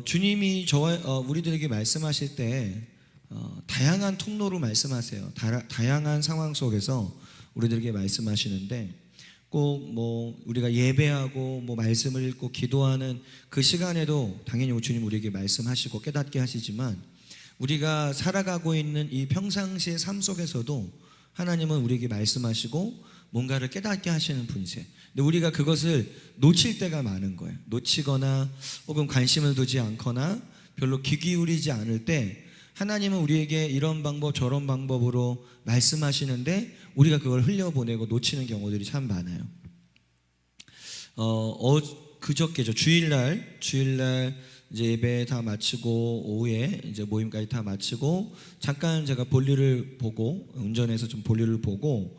주님이 저와 우리들에게 말씀하실 때 다양한 통로로 말씀하세요. 다양한 상황 속에서 우리들에게 말씀하시는데 꼭 뭐 우리가 예배하고 뭐 말씀을 읽고 기도하는 그 시간에도 당연히 주님 우리에게 말씀하시고 깨닫게 하시지만 우리가 살아가고 있는 이 평상시의 삶 속에서도 하나님은 우리에게 말씀하시고 뭔가를 깨닫게 하시는 분이세요. 근데 우리가 그것을 놓칠 때가 많은 거예요. 놓치거나 혹은 관심을 두지 않거나 별로 귀 기울이지 않을 때 하나님은 우리에게 이런 방법 저런 방법으로 말씀하시는데 우리가 그걸 흘려보내고 놓치는 경우들이 참 많아요. 그저께죠. 주일날 이제 예배 다 마치고 오후에 이제 모임까지 다 마치고 잠깐 제가 볼일을 보고 운전해서 좀 볼일을 보고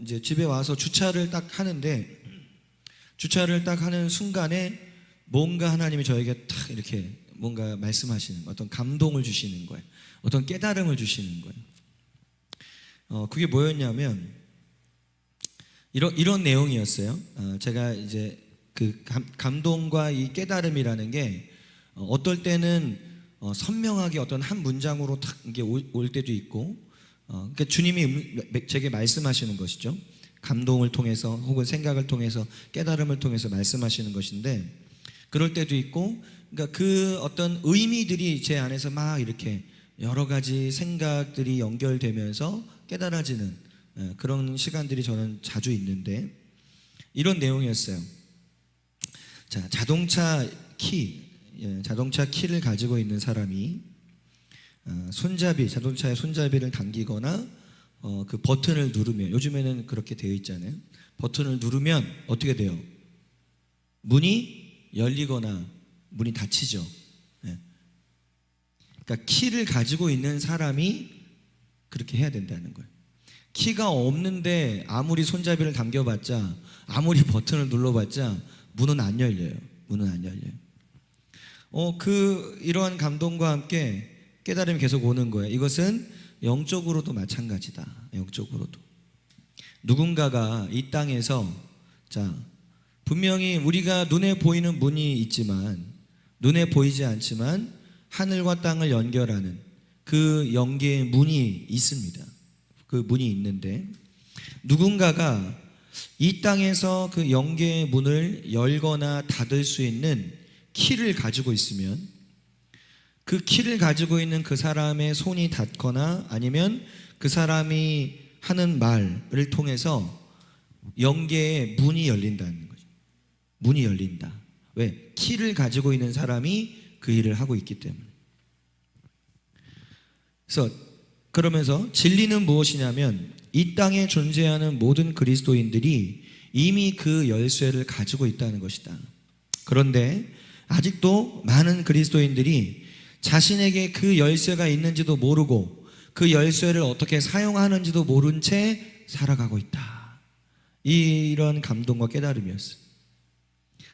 이제 집에 와서 주차를 딱 하는데 주차를 딱 하는 순간에 뭔가 하나님이 저에게 탁 이렇게 뭔가 말씀하시는 어떤 감동을 주시는 거예요. 어떤 깨달음을 주시는 거예요. 그게 뭐였냐면 이런 내용이었어요. 제가 이제 그 감동과 이 깨달음이라는 게 어떨 때는 선명하게 어떤 한 문장으로 탁 이게 올 때도 있고, 그러니까 주님이 제게 말씀하시는 것이죠. 감동을 통해서 혹은 생각을 통해서 깨달음을 통해서 말씀하시는 것인데, 그럴 때도 있고, 그러니까 그 어떤 의미들이 제 안에서 막 이렇게 여러 가지 생각들이 연결되면서 깨달아지는 그런 시간들이 저는 자주 있는데 이런 내용이었어요. 자, 자동차 키를 가지고 있는 사람이 자동차의 손잡이를 당기거나 그 버튼을 누르면, 요즘에는 그렇게 되어 있잖아요. 버튼을 누르면 어떻게 돼요? 문이 열리거나 문이 닫히죠. 그러니까 키를 가지고 있는 사람이 그렇게 해야 된다는 거예요. 키가 없는데 아무리 손잡이를 당겨봤자, 아무리 버튼을 눌러봤자 문은 안 열려요. 문은 안 열려요. 이러한 감동과 함께 깨달음이 계속 오는 거예요. 이것은 영적으로도 마찬가지다. 영적으로도 누군가가 이 땅에서, 자, 분명히 우리가 눈에 보이는 문이 있지만, 눈에 보이지 않지만 하늘과 땅을 연결하는 그 영계의 문이 있습니다. 그 문이 있는데 누군가가 이 땅에서 그 영계의 문을 열거나 닫을 수 있는 키를 가지고 있으면 그 키를 가지고 있는 그 사람의 손이 닿거나 아니면 그 사람이 하는 말을 통해서 영계의 문이 열린다는 거죠. 문이 열린다. 왜? 키를 가지고 있는 사람이 그 일을 하고 있기 때문에. 그러면서 진리는 무엇이냐면 이 땅에 존재하는 모든 그리스도인들이 이미 그 열쇠를 가지고 있다는 것이다. 그런데 아직도 많은 그리스도인들이 자신에게 그 열쇠가 있는지도 모르고 그 열쇠를 어떻게 사용하는지도 모른 채 살아가고 있다. 이런 감동과 깨달음이었어요.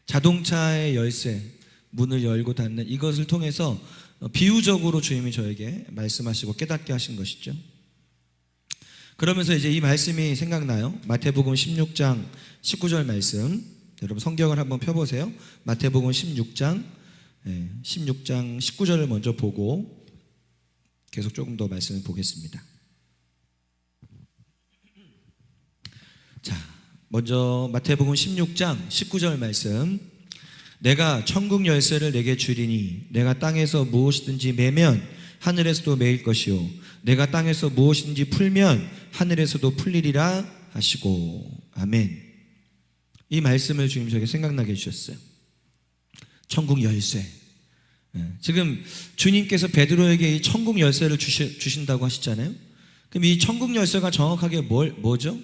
자동차의 열쇠, 문을 열고 닫는 이것을 통해서 비유적으로 주님이 저에게 말씀하시고 깨닫게 하신 것이죠. 그러면서 이제 이 말씀이 생각나요. 마태복음 16장 19절 말씀, 여러분 성경을 한번 펴보세요. 마태복음 16장 19절을 먼저 보고 계속 조금 더 말씀을 보겠습니다. 자, 먼저 마태복음 16장 19절 말씀. 내가 천국 열쇠를 내게 주리니 내가 땅에서 무엇이든지 매면 하늘에서도 매일 것이요 내가 땅에서 무엇이든지 풀면 하늘에서도 풀리리라 하시고. 아멘. 이 말씀을 주님 저에게 생각나게 해주셨어요. 천국 열쇠. 지금 주님께서 베드로에게 이 천국 열쇠를 주신다고 하시잖아요. 그럼 이 천국 열쇠가 정확하게 뭐죠?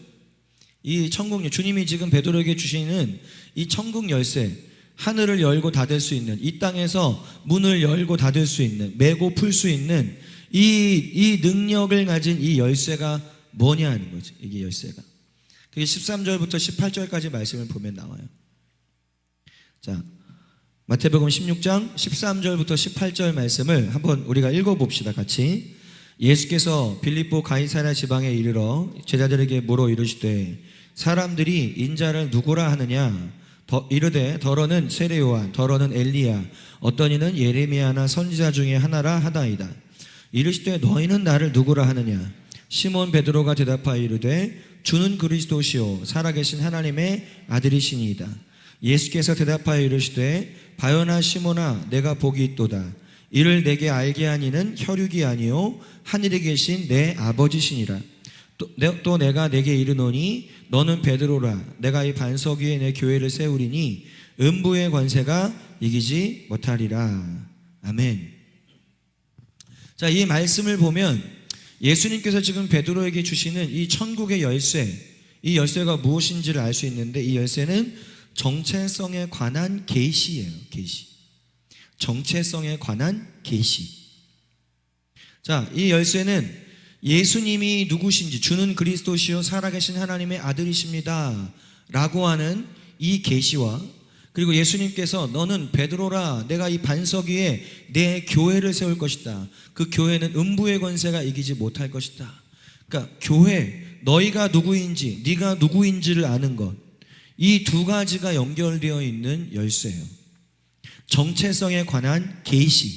이 천국, 주님이 지금 베드로에게 주시는 이 천국 열쇠, 하늘을 열고 닫을 수 있는, 이 땅에서 문을 열고 닫을 수 있는, 매고 풀 수 있는 이 능력을 가진 이 열쇠가 뭐냐 하는 거죠. 이게 열쇠가. 그게 13절부터 18절까지 말씀을 보면 나와요. 자, 마태복음 16장 13절부터 18절 말씀을 한번 우리가 읽어봅시다. 같이. 예수께서 빌립보 가이사랴 지방에 이르러 제자들에게 물어 이르시되 사람들이 인자를 누구라 하느냐? 이르되 더러는 세례요한 더러는 엘리야 어떤 이는 예레미야나 선지자 중에 하나라 하다이다. 이르시되 너희는 나를 누구라 하느냐. 시몬 베드로가 대답하여 이르되 주는 그리스도시요 살아계신 하나님의 아들이시니이다. 예수께서 대답하여 이르시되 바요나 시몬아 내가 복이 있도다. 이를 내게 알게 하니는 혈육이 아니요 하늘에 계신 내 아버지시니라. 또 내가 내게 이르노니 너는 베드로라. 내가 이 반석 위에 내 교회를 세우리니 음부의 관세가 이기지 못하리라. 아멘. 자, 이 말씀을 보면 예수님께서 지금 베드로에게 주시는 이 천국의 열쇠, 이 열쇠가 무엇인지를 알 수 있는데 이 열쇠는 정체성에 관한 계시예요. 계시. 정체성에 관한 계시. 자, 이 열쇠는 예수님이 누구신지 주는 그리스도시요 살아계신 하나님의 아들이십니다 라고 하는 이 계시와 그리고 예수님께서 너는 베드로라 내가 이 반석 위에 내 교회를 세울 것이다. 그 교회는 음부의 권세가 이기지 못할 것이다. 그러니까 교회, 너희가 누구인지 네가 누구인지를 아는 것, 이 두 가지가 연결되어 있는 열쇠예요. 정체성에 관한 계시,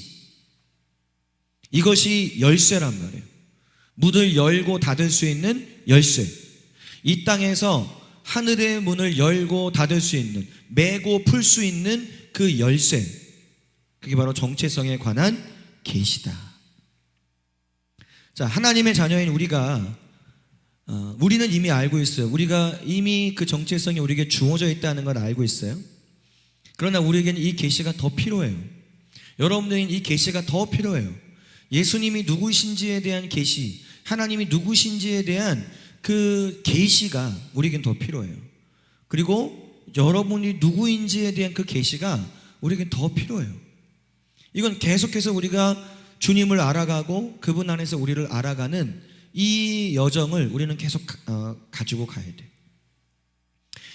이것이 열쇠란 말이에요. 문을 열고 닫을 수 있는 열쇠. 이 땅에서 하늘의 문을 열고 닫을 수 있는, 매고 풀 수 있는 그 열쇠, 그게 바로 정체성에 관한 계시다. 자, 하나님의 자녀인 우리는 이미 알고 있어요. 우리가 이미 그 정체성이 우리에게 주어져 있다는 걸 알고 있어요. 그러나 우리에게는 이 계시가 더 필요해요. 여러분들은 이 계시가 더 필요해요. 예수님이 누구신지에 대한 계시, 하나님이 누구신지에 대한 그 계시가 우리에겐 더 필요해요. 그리고 여러분이 누구인지에 대한 그 계시가 우리에겐 더 필요해요. 이건 계속해서 우리가 주님을 알아가고 그분 안에서 우리를 알아가는 이 여정을 우리는 계속 가지고 가야 돼.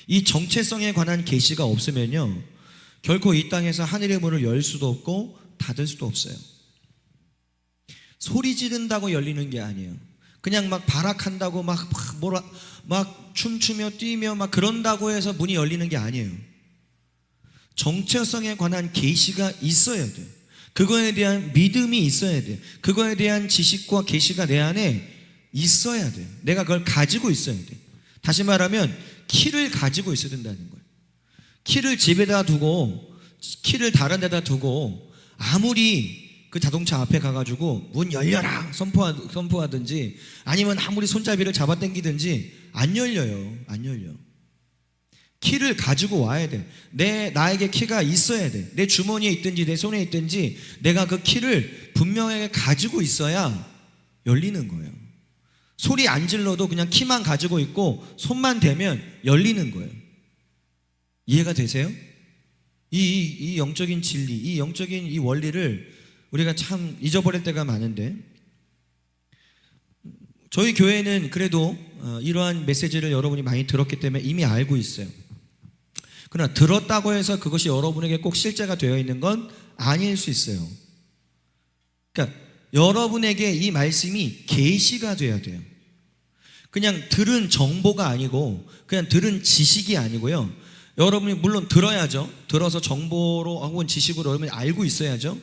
이 정체성에 관한 계시가 없으면요, 결코 이 땅에서 하늘의 문을 열 수도 없고 닫을 수도 없어요. 소리 지른다고 열리는 게 아니에요. 그냥 막 발악한다고 막 춤추며 뛰며 막 그런다고 해서 문이 열리는 게 아니에요. 정체성에 관한 계시가 있어야 돼요. 그거에 대한 믿음이 있어야 돼요. 그거에 대한 지식과 계시가 내 안에 있어야 돼요. 내가 그걸 가지고 있어야 돼요. 다시 말하면 키를 가지고 있어야 된다는 거예요. 키를 집에다 두고, 키를 다른 데다 두고 아무리 그 자동차 앞에 가가지고 문 열려라 선포하든지 아니면 아무리 손잡이를 잡아당기든지 안 열려요. 안 열려. 키를 가지고 와야 돼. 나에게 키가 있어야 돼. 내 주머니에 있든지 내 손에 있든지 내가 그 키를 분명하게 가지고 있어야 열리는 거예요. 소리 안 질러도 그냥 키만 가지고 있고 손만 대면 열리는 거예요. 이해가 되세요? 이 영적인 진리, 이 영적인 이 원리를 우리가 참 잊어버릴 때가 많은데, 저희 교회는 그래도 이러한 메시지를 여러분이 많이 들었기 때문에 이미 알고 있어요. 그러나 들었다고 해서 그것이 여러분에게 꼭 실제가 되어 있는 건 아닐 수 있어요. 그러니까 여러분에게 이 말씀이 계시가 되어야 돼요. 그냥 들은 정보가 아니고 그냥 들은 지식이 아니고요, 여러분이 물론 들어야죠. 들어서 정보로 혹은 지식으로 여러분이 알고 있어야죠.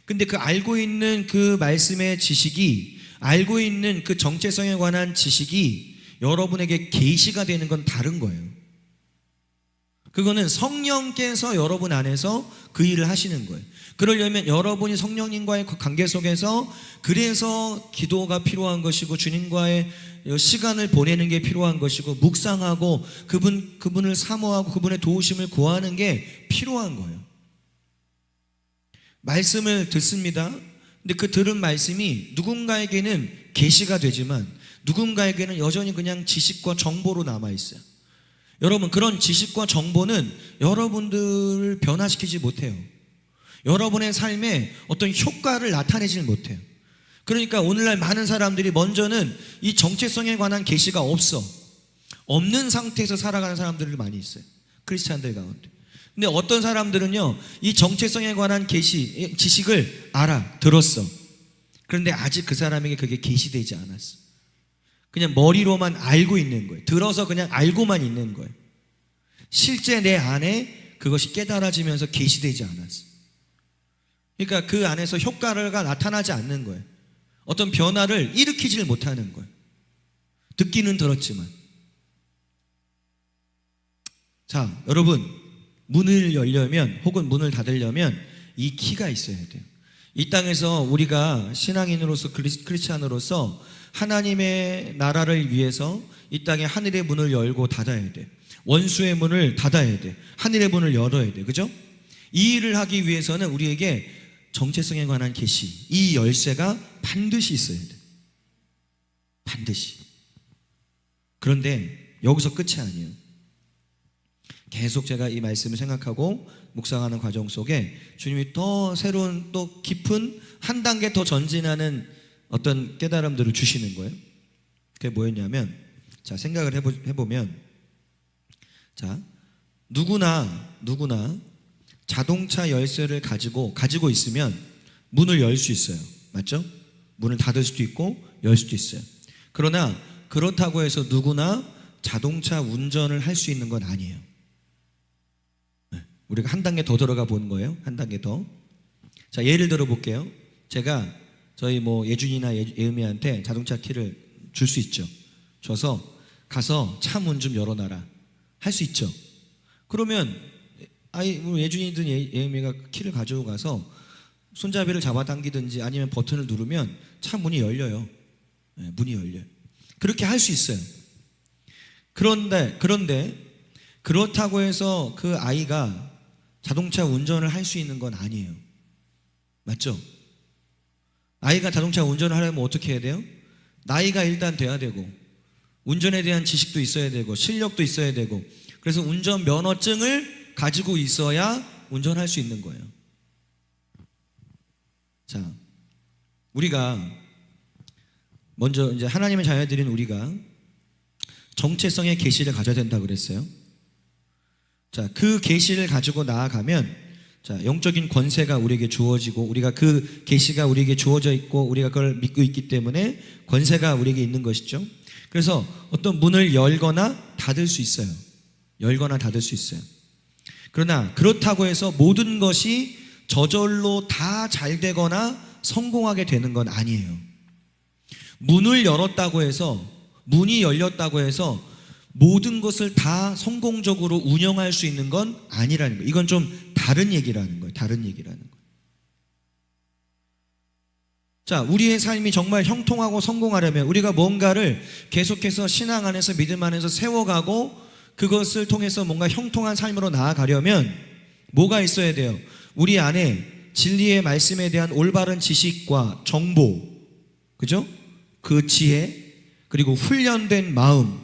근데 그 알고 있는 그 말씀의 지식이, 알고 있는 그 정체성에 관한 지식이 여러분에게 계시가 되는 건 다른 거예요. 그거는 성령께서 여러분 안에서 그 일을 하시는 거예요. 그러려면 여러분이 성령님과의 그 관계 속에서, 그래서 기도가 필요한 것이고 주님과의 시간을 보내는 게 필요한 것이고 묵상하고 그분을 사모하고 그분의 도우심을 구하는 게 필요한 거예요. 말씀을 듣습니다. 근데 그 들은 말씀이 누군가에게는 계시가 되지만 누군가에게는 여전히 그냥 지식과 정보로 남아있어요. 여러분, 그런 지식과 정보는 여러분들을 변화시키지 못해요. 여러분의 삶에 어떤 효과를 나타내지 못해요. 그러니까 오늘날 많은 사람들이 먼저는 이 정체성에 관한 계시가 없는 상태에서 살아가는 사람들이 많이 있어요. 크리스찬들 가운데. 근데 어떤 사람들은요, 이 정체성에 관한 계시, 지식을 들었어. 그런데 아직 그 사람에게 그게 계시되지 않았어. 그냥 머리로만 알고 있는 거예요. 들어서 그냥 알고만 있는 거예요. 실제 내 안에 그것이 깨달아지면서 계시되지 않았어. 그러니까 그 안에서 효과가 나타나지 않는 거예요. 어떤 변화를 일으키지를 못하는 거예요. 듣기는 들었지만. 자, 여러분, 문을 열려면 혹은 문을 닫으려면 이 키가 있어야 돼요. 이 땅에서 우리가 신앙인으로서 크리스찬으로서 하나님의 나라를 위해서 이 땅에 하늘의 문을 열고 닫아야 돼. 원수의 문을 닫아야 돼. 하늘의 문을 열어야 돼. 그죠? 이 일을 하기 위해서는 우리에게 정체성에 관한 계시, 이 열쇠가 반드시 있어야 돼. 반드시. 그런데 여기서 끝이 아니에요. 계속 제가 이 말씀을 생각하고 묵상하는 과정 속에 주님이 더 새로운 또 깊은 한 단계 더 전진하는 어떤 깨달음들을 주시는 거예요. 그게 뭐였냐면, 자, 생각을 해보면, 자, 누구나 자동차 열쇠를 가지고 있으면 문을 열 수 있어요. 맞죠? 문을 닫을 수도 있고 열 수도 있어요. 그러나 그렇다고 해서 누구나 자동차 운전을 할 수 있는 건 아니에요. 우리가 한 단계 더 들어가 보는 거예요. 한 단계 더. 자, 예를 들어 볼게요. 제가 저희 예준이나 예음이한테 자동차 키를 줄 수 있죠. 줘서 가서 차 문 좀 열어놔라. 할 수 있죠. 그러면 예준이든 예음이가 키를 가지고 가서 손잡이를 잡아당기든지 아니면 버튼을 누르면 차 문이 열려요. 네, 문이 열려요. 그렇게 할 수 있어요. 그런데 그렇다고 해서 그 아이가 자동차 운전을 할 수 있는 건 아니에요. 맞죠? 아이가 자동차 운전을 하려면 어떻게 해야 돼요? 나이가 일단 돼야 되고, 운전에 대한 지식도 있어야 되고, 실력도 있어야 되고, 그래서 운전 면허증을 가지고 있어야 운전할 수 있는 거예요. 자, 우리가 먼저 이제 하나님의 자녀들인 우리가 정체성의 계시를 가져야 된다고 그랬어요. 자, 그 계시를 가지고 나아가면, 자, 영적인 권세가 우리에게 주어지고, 우리가 그 계시가 우리에게 주어져 있고 우리가 그걸 믿고 있기 때문에 권세가 우리에게 있는 것이죠. 그래서 어떤 문을 열거나 닫을 수 있어요. 열거나 닫을 수 있어요. 그러나 그렇다고 해서 모든 것이 저절로 다 잘 되거나 성공하게 되는 건 아니에요. 문을 열었다고 해서, 문이 열렸다고 해서 모든 것을 다 성공적으로 운영할 수 있는 건 아니라는 거예요. 이건 좀 다른 얘기라는 거예요. 다른 얘기라는 거예요. 자, 우리의 삶이 정말 형통하고 성공하려면 우리가 뭔가를 계속해서 신앙 안에서 믿음 안에서 세워가고 그것을 통해서 뭔가 형통한 삶으로 나아가려면 뭐가 있어야 돼요? 우리 안에 진리의 말씀에 대한 올바른 지식과 정보, 그죠? 그 지혜, 그리고 훈련된 마음,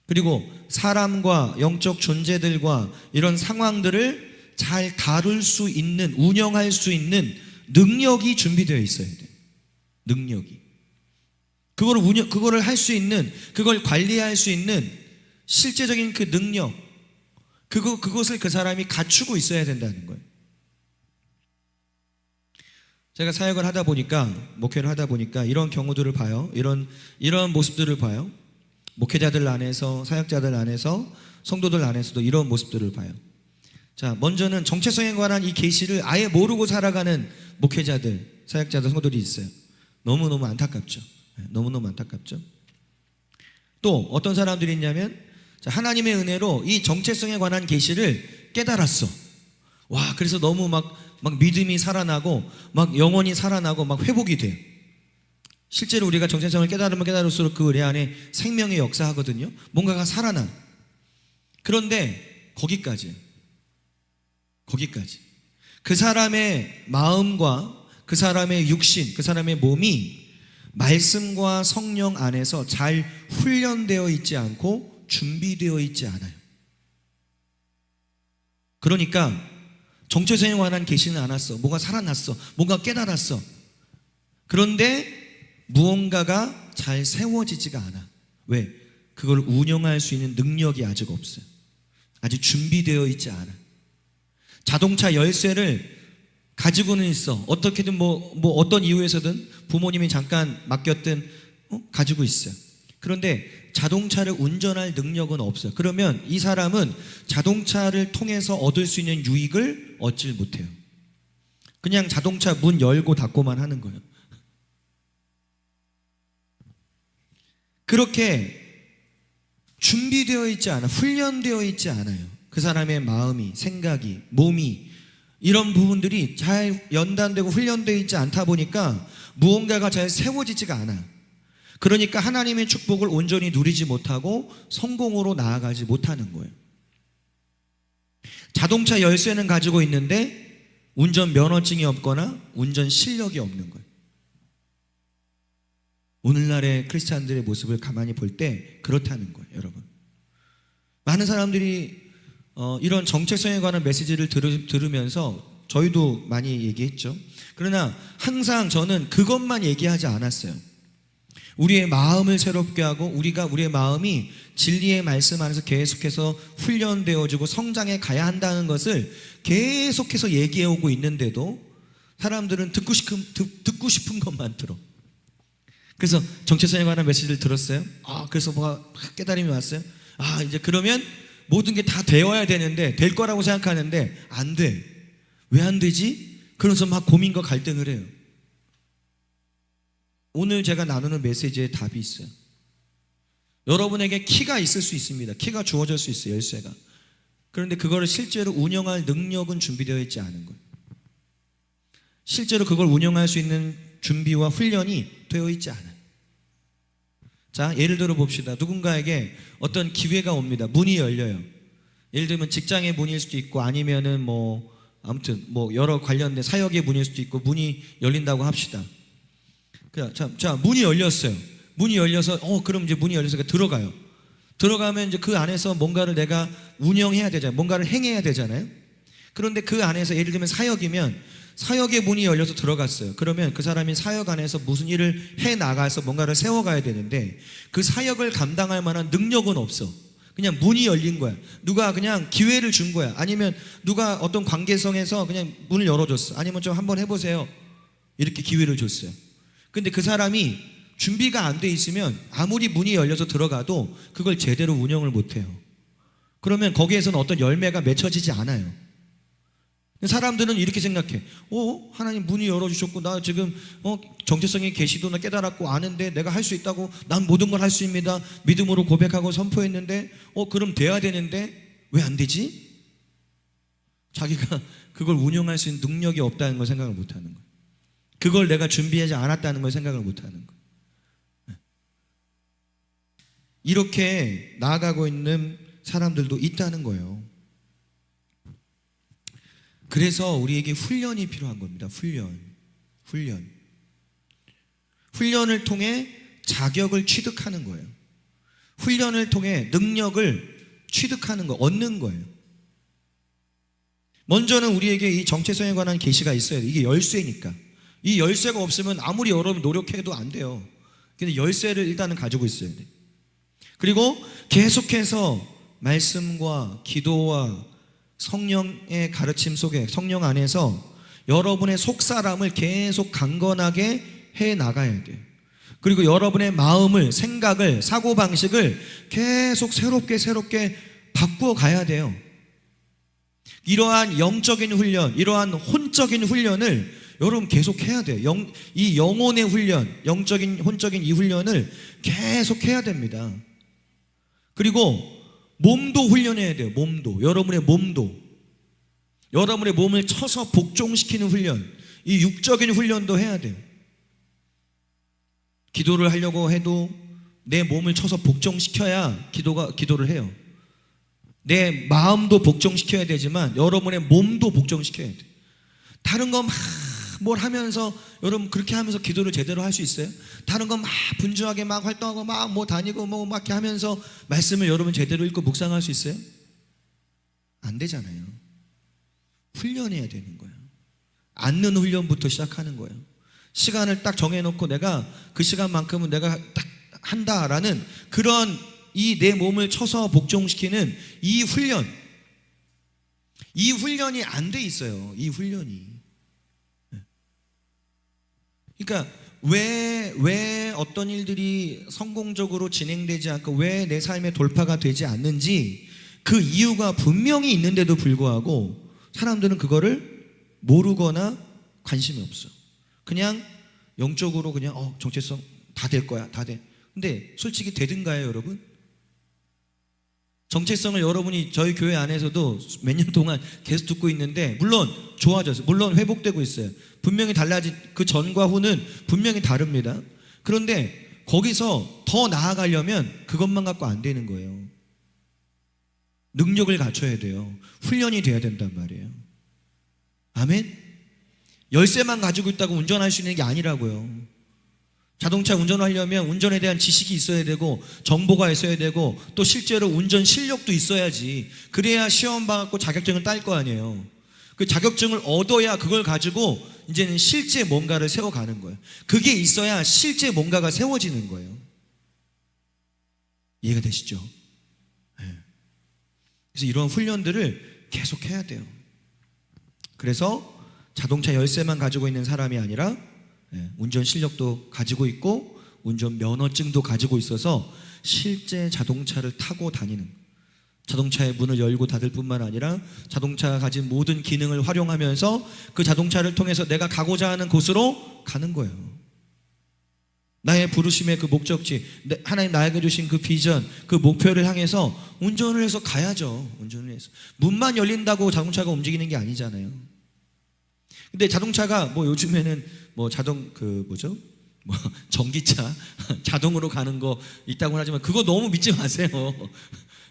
그리고 사람과 영적 존재들과 이런 상황들을 잘 다룰 수 있는, 운영할 수 있는 능력이 준비되어 있어야 돼요. 능력이. 그거를 할 수 있는, 그걸 관리할 수 있는 실제적인 그 능력, 그것을 그 사람이 갖추고 있어야 된다는 거예요. 제가 사역을 하다 보니까, 목회를 하다 보니까 이런 경우들을 봐요. 이런 모습들을 봐요. 목회자들 안에서, 사역자들 안에서, 성도들 안에서도 이런 모습들을 봐요. 자, 먼저는 정체성에 관한 이 계시를 아예 모르고 살아가는 목회자들, 사역자들, 성도들이 있어요. 너무너무 안타깝죠. 너무너무 안타깝죠. 또 어떤 사람들이 있냐면, 자, 하나님의 은혜로 이 정체성에 관한 계시를 깨달았어. 와, 그래서 너무 막 믿음이 살아나고 막 영혼이 살아나고 막 회복이 돼. 실제로 우리가 정체성을 깨달으면 깨달을수록 그 내 안에 생명의 역사하거든요. 뭔가가 살아나. 그런데 거기까지. 그 사람의 마음과 그 사람의 육신, 그 사람의 몸이 말씀과 성령 안에서 잘 훈련되어 있지 않고 준비되어 있지 않아요. 그러니까 정체성에 관한 계시는 않았어. 뭔가 살아났어. 뭔가 깨달았어. 그런데 무언가가 잘 세워지지가 않아. 왜? 그걸 운영할 수 있는 능력이 아직 없어요. 아직 준비되어 있지 않아. 자동차 열쇠를 가지고는 있어. 어떻게든 어떤 이유에서든 부모님이 잠깐 맡겼든 가지고 있어요. 그런데 자동차를 운전할 능력은 없어요. 그러면 이 사람은 자동차를 통해서 얻을 수 있는 유익을 얻질 못해요. 그냥 자동차 문 열고 닫고만 하는 거예요. 그렇게 준비되어 있지 않아, 훈련되어 있지 않아요. 그 사람의 마음이, 생각이, 몸이, 이런 부분들이 잘 연단되고 훈련되어 있지 않다 보니까 무언가가 잘 세워지지가 않아. 그러니까 하나님의 축복을 온전히 누리지 못하고 성공으로 나아가지 못하는 거예요. 자동차 열쇠는 가지고 있는데 운전 면허증이 없거나 운전 실력이 없는 거예요. 오늘날의 크리스찬들의 모습을 가만히 볼 때 그렇다는 거예요, 여러분. 많은 사람들이 이런 정체성에 관한 메시지를 들으면서 저희도 많이 얘기했죠. 그러나 항상 저는 그것만 얘기하지 않았어요. 우리의 마음을 새롭게 하고 우리의 마음이 진리의 말씀 안에서 계속해서 훈련되어지고 성장해 가야 한다는 것을 계속해서 얘기해오고 있는데도 사람들은 듣고 싶은 것만 들어. 그래서 정체성에 관한 메시지를 들었어요. 그래서 뭐가 깨달음이 왔어요. 이제 그러면 모든 게 다 되어야 되는데, 될 거라고 생각하는데 안 돼. 왜 안 되지? 그러면서 막 고민과 갈등을 해요. 오늘 제가 나누는 메시지에 답이 있어요. 여러분에게 키가 있을 수 있습니다. 키가 주어질 수 있어요, 열쇠가. 그런데 그거를 실제로 운영할 능력은 준비되어 있지 않은 거예요. 실제로 그걸 운영할 수 있는 준비와 훈련이 되어 있지 않아요. 자, 예를 들어 봅시다. 누군가에게 어떤 기회가 옵니다. 문이 열려요. 예를 들면 직장의 문일 수도 있고, 아니면은 아무튼 여러 관련된 사역의 문일 수도 있고, 문이 열린다고 합시다. 자, 문이 열렸어요. 문이 열려서 그럼 이제 문이 열려서 들어가요. 들어가면 이제 그 안에서 뭔가를 내가 운영해야 되잖아요. 뭔가를 행해야 되잖아요. 그런데 그 안에서 예를 들면 사역이면 사역의 문이 열려서 들어갔어요. 그러면 그 사람이 사역 안에서 무슨 일을 해 나가서 뭔가를 세워가야 되는데 그 사역을 감당할 만한 능력은 없어. 그냥 문이 열린 거야. 누가 그냥 기회를 준 거야. 아니면 누가 어떤 관계성에서 그냥 문을 열어줬어. 아니면 좀 한번 해보세요. 이렇게 기회를 줬어요. 근데 그 사람이 준비가 안 돼 있으면 아무리 문이 열려서 들어가도 그걸 제대로 운영을 못해요. 그러면 거기에서는 어떤 열매가 맺혀지지 않아요. 사람들은 이렇게 생각해. 하나님 문이 열어주셨고 나 지금 정체성의 계시도 나 깨달았고 아는데 내가 할 수 있다고, 난 모든 걸 할 수 있습니다. 믿음으로 고백하고 선포했는데 그럼 돼야 되는데 왜 안 되지? 자기가 그걸 운영할 수 있는 능력이 없다는 걸 생각을 못하는 거예요. 그걸 내가 준비하지 않았다는 걸 생각을 못하는 거예요. 이렇게 나아가고 있는 사람들도 있다는 거예요. 그래서 우리에게 훈련이 필요한 겁니다. 훈련을 통해 자격을 취득하는 거예요. 훈련을 통해 능력을 취득하는 거, 얻는 거예요. 먼저는 우리에게 이 정체성에 관한 계시가 있어야 돼요. 이게 열쇠니까. 이 열쇠가 없으면 아무리 여러분 노력해도 안 돼요. 근데 열쇠를 일단은 가지고 있어야 돼요. 그리고 계속해서 말씀과 기도와 성령의 가르침 속에, 성령 안에서 여러분의 속사람을 계속 강건하게 해 나가야 돼요. 그리고 여러분의 마음을, 생각을, 사고방식을 계속 새롭게 바꾸어 가야 돼요. 이러한 영적인 훈련, 이러한 혼적인 훈련을 여러분 계속 해야 돼요. 이 영혼의 훈련, 영적인, 혼적인 이 훈련을 계속 해야 됩니다. 그리고 몸도 훈련해야 돼요. 여러분의 몸을 쳐서 복종시키는 훈련, 이 육적인 훈련도 해야 돼요. 기도를 하려고 해도 내 몸을 쳐서 복종시켜야 기도를 해요. 내 마음도 복종시켜야 되지만 여러분의 몸도 복종시켜야 돼요. 다른 거 막 뭘 하면서 여러분 그렇게 하면서 기도를 제대로 할 수 있어요? 다른 거 막 분주하게 막 활동하고 막 다니고 막 이렇게 하면서 말씀을 여러분 제대로 읽고 묵상할 수 있어요? 안 되잖아요. 훈련해야 되는 거예요. 앉는 훈련부터 시작하는 거예요. 시간을 딱 정해놓고 내가 그 시간만큼은 내가 딱 한다라는 그런 이 내 몸을 쳐서 복종시키는 이 훈련이 안 돼 있어요. 이 훈련이. 그러니까 왜 어떤 일들이 성공적으로 진행되지 않고 왜 내 삶에 돌파가 되지 않는지 그 이유가 분명히 있는데도 불구하고 사람들은 그거를 모르거나 관심이 없어. 그냥 영적으로 그냥 정체성 다 될 거야, 다 돼. 근데 솔직히 되든가요, 여러분? 정체성을 여러분이 저희 교회 안에서도 몇 년 동안 계속 듣고 있는데 물론 좋아졌어요. 물론 회복되고 있어요. 분명히 달라진 그 전과 후는 분명히 다릅니다. 그런데 거기서 더 나아가려면 그것만 갖고 안 되는 거예요. 능력을 갖춰야 돼요. 훈련이 돼야 된단 말이에요. 아멘? 열쇠만 가지고 있다고 운전할 수 있는 게 아니라고요. 자동차 운전하려면 운전에 대한 지식이 있어야 되고 정보가 있어야 되고 또 실제로 운전 실력도 있어야지. 그래야 시험 봐갖고 자격증을 딸 거 아니에요. 그 자격증을 얻어야 그걸 가지고 이제는 실제 뭔가를 세워가는 거예요. 그게 있어야 실제 뭔가가 세워지는 거예요. 이해가 되시죠? 네. 그래서 이런 훈련들을 계속 해야 돼요. 그래서 자동차 열쇠만 가지고 있는 사람이 아니라 운전 실력도 가지고 있고 운전 면허증도 가지고 있어서 실제 자동차를 타고 다니는, 자동차의 문을 열고 닫을 뿐만 아니라 자동차가 가진 모든 기능을 활용하면서 그 자동차를 통해서 내가 가고자 하는 곳으로 가는 거예요. 나의 부르심의 그 목적지, 하나님 나에게 주신 그 비전, 그 목표를 향해서 운전을 해서 가야죠. 운전을 해서 문만 열린다고 자동차가 움직이는 게 아니잖아요. 근데 자동차가 뭐 요즘에는 뭐 전기차 자동으로 가는 거 있다고 하지만 그거 너무 믿지 마세요.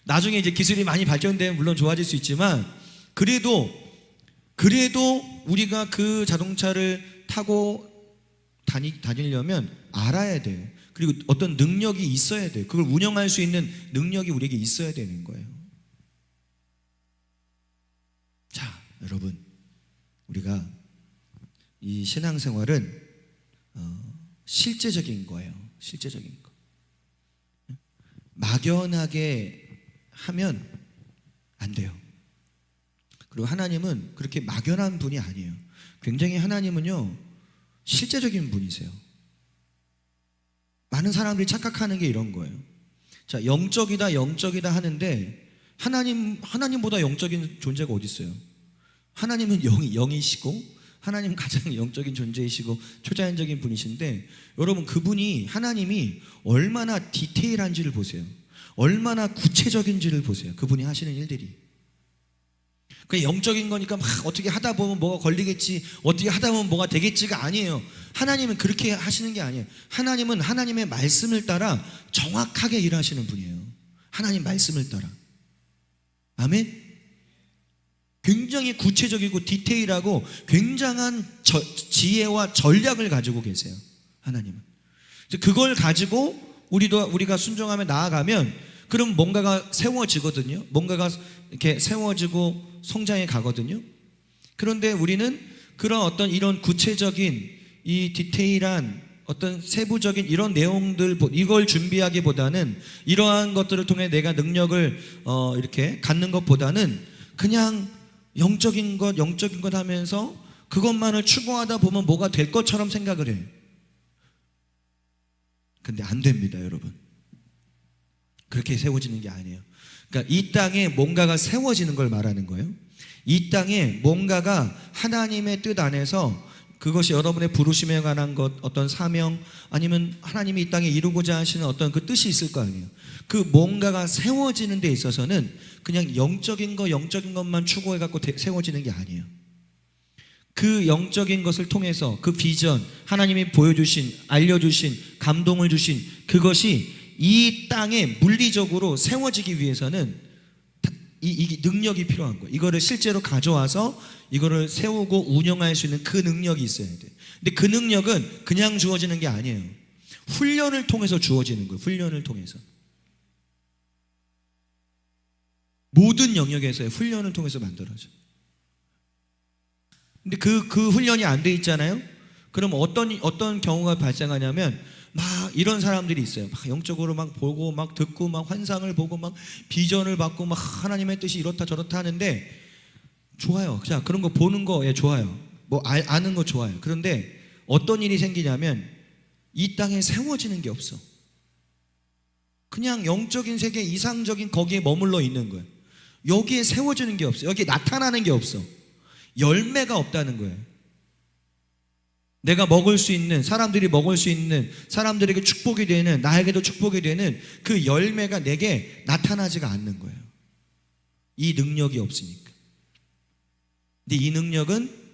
나중에 이제 기술이 많이 발전되면 물론 좋아질 수 있지만 그래도 우리가 그 자동차를 타고 다니려면 알아야 돼요. 그리고 어떤 능력이 있어야 돼요. 그걸 운영할 수 있는 능력이 우리에게 있어야 되는 거예요. 자, 여러분, 우리가 이 신앙생활은 실제적인 거예요. 실제적인 거. 막연하게 하면 안 돼요. 그리고 하나님은 그렇게 막연한 분이 아니에요. 굉장히 하나님은요, 실제적인 분이세요. 많은 사람들이 착각하는 게 이런 거예요. 자, 영적이다 하는데 하나님보다 영적인 존재가 어디 있어요? 하나님은 영이시고 하나님은 가장 영적인 존재이시고 초자연적인 분이신데 여러분, 그분이, 하나님이 얼마나 디테일한지를 보세요. 얼마나 구체적인지를 보세요. 그분이 하시는 일들이. 그냥 영적인 거니까 막 어떻게 하다 보면 뭐가 걸리겠지, 어떻게 하다 보면 뭐가 되겠지가 아니에요. 하나님은 그렇게 하시는 게 아니에요. 하나님은 하나님의 말씀을 따라 정확하게 일하시는 분이에요. 하나님 말씀을 따라. 아멘? 굉장히 구체적이고 디테일하고 굉장한 지혜와 전략을 가지고 계세요. 하나님은. 그걸 가지고 우리가 순종하며 나아가면 그럼 뭔가가 세워지거든요. 뭔가가 이렇게 세워지고 성장해 가거든요. 그런데 우리는 그런 어떤 이런 구체적인 이 디테일한 어떤 세부적인 이런 내용들, 이걸 준비하기보다는 이러한 것들을 통해 내가 능력을 이렇게 갖는 것보다는 그냥 영적인 것 하면서 그것만을 추구하다 보면 뭐가 될 것처럼 생각을 해요. 근데 안 됩니다, 여러분. 그렇게 세워지는 게 아니에요. 그러니까 이 땅에 뭔가가 세워지는 걸 말하는 거예요. 이 땅에 뭔가가 하나님의 뜻 안에서, 그것이 여러분의 부르심에 관한 것, 어떤 사명, 아니면 하나님이 이 땅에 이루고자 하시는 어떤 그 뜻이 있을 거 아니에요. 그 뭔가가 세워지는 데 있어서는 그냥 영적인 것만 추구해 갖고 세워지는 게 아니에요. 그 영적인 것을 통해서 그 비전, 하나님이 보여주신, 알려주신, 감동을 주신 그것이 이 땅에 물리적으로 세워지기 위해서는 이 능력이 필요한 거예요. 이거를 실제로 가져와서 이거를 세우고 운영할 수 있는 그 능력이 있어야 돼요. 근데 그 능력은 그냥 주어지는 게 아니에요. 훈련을 통해서 주어지는 거예요. 훈련을 통해서. 모든 영역에서의 훈련을 통해서 만들어져요. 근데 그 훈련이 안 돼 있잖아요. 그럼 어떤 경우가 발생하냐면 막 이런 사람들이 있어요. 막 영적으로 막 보고 막 듣고 막 환상을 보고 막 비전을 받고 막 하나님의 뜻이 이렇다 저렇다 하는데 좋아요. 자, 그런 거 보는 거 좋아요. 뭐 아는 거 좋아요. 그런데 어떤 일이 생기냐면 이 땅에 세워지는 게 없어. 그냥 영적인 세계, 이상적인 거기에 머물러 있는 거예요. 여기에 세워지는 게 없어. 여기에 나타나는 게 없어. 열매가 없다는 거예요. 내가 먹을 수 있는, 사람들이 먹을 수 있는, 사람들에게 축복이 되는, 나에게도 축복이 되는 그 열매가 내게 나타나지가 않는 거예요. 이 능력이 없으니까. 근데 이 능력은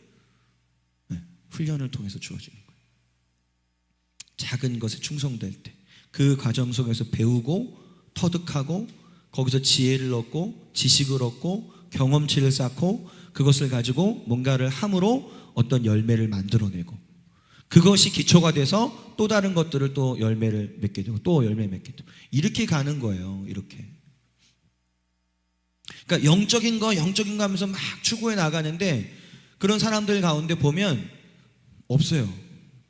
훈련을 통해서 주어지는 거예요. 작은 것에 충성될 때 그 과정 속에서 배우고 터득하고 거기서 지혜를 얻고 지식을 얻고 경험치를 쌓고 그것을 가지고 뭔가를 함으로 어떤 열매를 만들어내고 그것이 기초가 돼서 또 다른 것들을 또 열매를 맺게 되고 또 열매 맺게 되고 이렇게 가는 거예요. 이렇게. 그러니까 영적인 거 하면서 막 추구해 나가는데 그런 사람들 가운데 보면 없어요.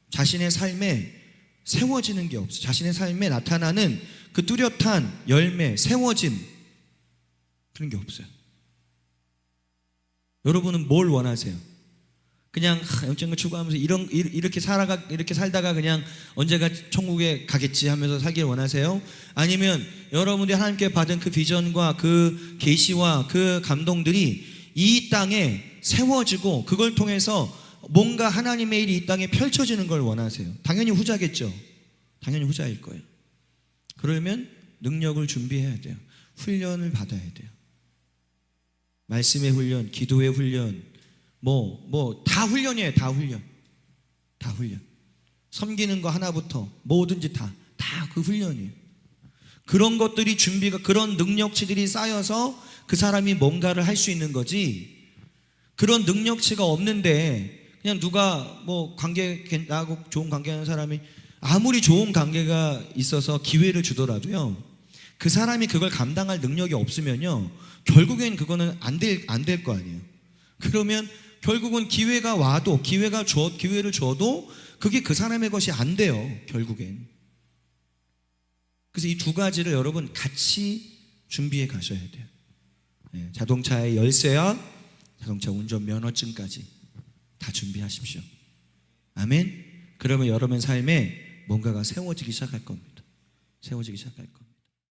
자신의 삶에 세워지는 게 없어요. 자신의 삶에 나타나는 그 뚜렷한 열매, 세워짐 그런 게 없어요. 여러분은 뭘 원하세요? 그냥 영적인 거 추구하면서 이렇게 살다가 그냥 언제가 천국에 가겠지 하면서 살길 원하세요? 아니면 여러분들이 하나님께 받은 그 비전과 그 계시와 그 감동들이 이 땅에 세워지고 그걸 통해서 뭔가 하나님의 일이 이 땅에 펼쳐지는 걸 원하세요? 당연히 후자겠죠. 당연히 후자일 거예요. 그러면 능력을 준비해야 돼요. 훈련을 받아야 돼요. 말씀의 훈련, 기도의 훈련, 다 훈련이에요. 다 훈련. 섬기는 거 하나부터 뭐든지 다 그 훈련이에요. 그런 것들이 준비가, 그런 능력치들이 쌓여서 그 사람이 뭔가를 할 수 있는 거지. 그런 능력치가 없는데 그냥 누가 나하고 좋은 관계하는 사람이 아무리 좋은 관계가 있어서 기회를 주더라도요, 그 사람이 그걸 감당할 능력이 없으면요, 결국엔 그거는 안 될 거 아니에요. 그러면 결국은 기회가 와도, 기회를 줘도 그게 그 사람의 것이 안 돼요, 결국엔. 그래서 이 두 가지를 여러분 같이 준비해 가셔야 돼요. 자동차의 열쇠와 자동차 운전 면허증까지 다 준비하십시오. 아멘. 그러면 여러분 삶에 뭔가가 세워지기 시작할 겁니다. 세워지기 시작할 겁니다.